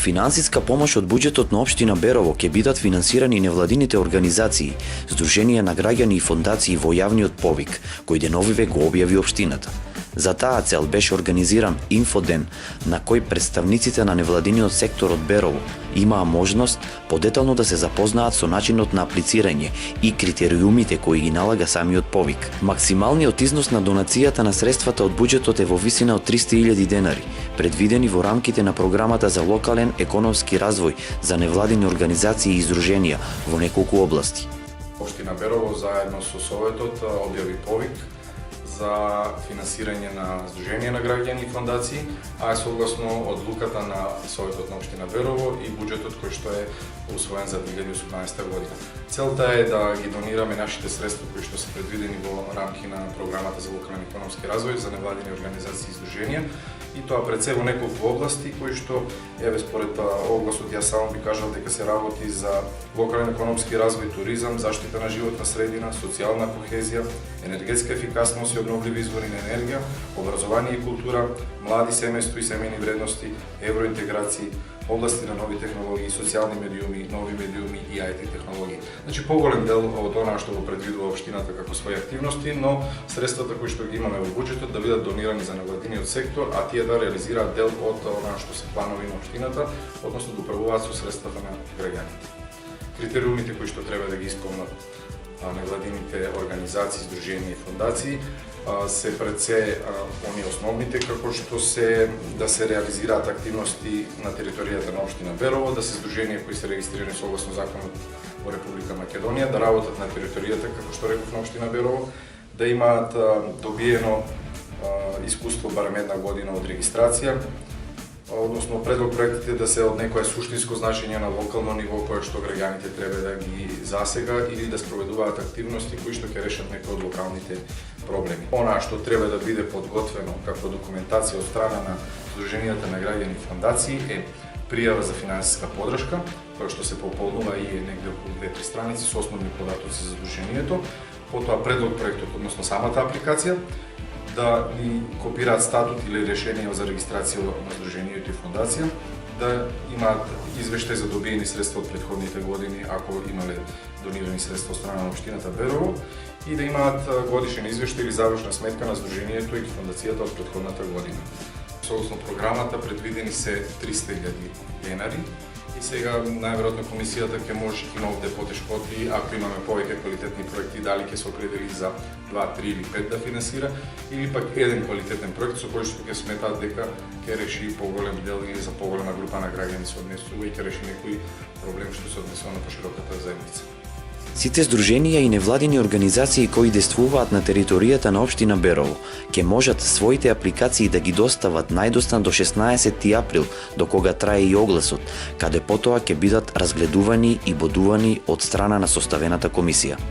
финансиска помош од буџетот на општина Берово ќе бидат финансирани невладините организации, Сдруженија на граѓани и фондации во јавниот повик, кој деновиве го објави општината. За таа цел беше организиран инфоден на кој представниците на невладиниот сектор од Берово имаа можност подетално да се запознаат со начинот на аплицирање и критериумите кои ги налага самиот повик. Максималниот износ на донацијата на средствата од буџетот е во висина од 300.000 денари, предвидени во рамките на програмата за локален економски развој за невладини организации и издруженија во неколку области. Општина Берово заедно со Советот објави повик за финансирање на Сдруженија на граѓани и фондации, а е согласно одлуката на Советот на општина Берово и буџетот кој што е усвоен за 2018 година. Целта е да ги донираме нашите средства кои што се предвидени во рамки на програмата за локален економски развој за невладини организации и издруженија, и тоа пред се во неколку области кои што според огласот јас само би кажал дека се работи за локален економски развој, туризам, заштита на животна средина, социјална кохезија, енергетска ефикасност и обновливи извори на енергија, образование и култура, млади семејство и семејни вредности, евроинтеграции, области на нови технологии, социјални медиуми, нови медиуми и IT технологии. Значи поголем дел од она што го предвидува општината како своји активности, но средствата кои што ги имаме во буџетот да бидат донирани за невладиниот сектор, а тие да реализираат дел од она што се планови на општината, односно да управуваат со средствата на граѓаните. Критериумите кои што треба да ги исполнат невладините организации, издруженија и фондации се пред се оние основните како што се да се реализираат активности на територијата на општина Берово, да се здруженија кои се регистрирани согласно законот во Република Македонија, да работат на територијата како што реков на општина Берово, да имаат добиено искуство барем една година од регистрација, односно предлог проектите да се од некое суштинско значење на локално ниво кое што граѓаните треба да ги засега или да спроведуваат активности кои што ќе решат некои од локалните проблеми. Она што треба да биде подготвено како документација од страна на Сдруженијата на граѓани и фондации е пријава за финансиска подршка, која што се пополнува и е негде околу 2-3 страници со основни податоци за Сдруженијето, потоа предлог проектот, односно самата апликација, да ни копираат статут или решение за регистрација на Сдруженијето и фондација, да имаат извештај за добиени средства од претходните години, ако имале донирани средства од страна на општината Берово, и да имаат годишен извештај или завршна сметка на Сдруженијето и фондацијата од претходната година. Согласно програмата предвидени се 300.000 денари, и сега најверојатно комисијата ќе може има овде потешкоти, ако имаме повеќе квалитетни проекти, дали ќе се определи за 2, 3 или 5 да финансира, или пак еден квалитетен проект со кој што ќе сметаат дека ќе реши поголем дел или за поголема група на граѓани се однесува и ќе реши некој проблем што се однесува на пошироката заедница. Сите здруженија и невладини организации кои действуваат на територијата на општина Берово ќе можат своите апликации да ги достават најдостан до 16 април, до кога трае и огласот, каде потоа ќе бидат разгледувани и бодувани од страна на составената комисија.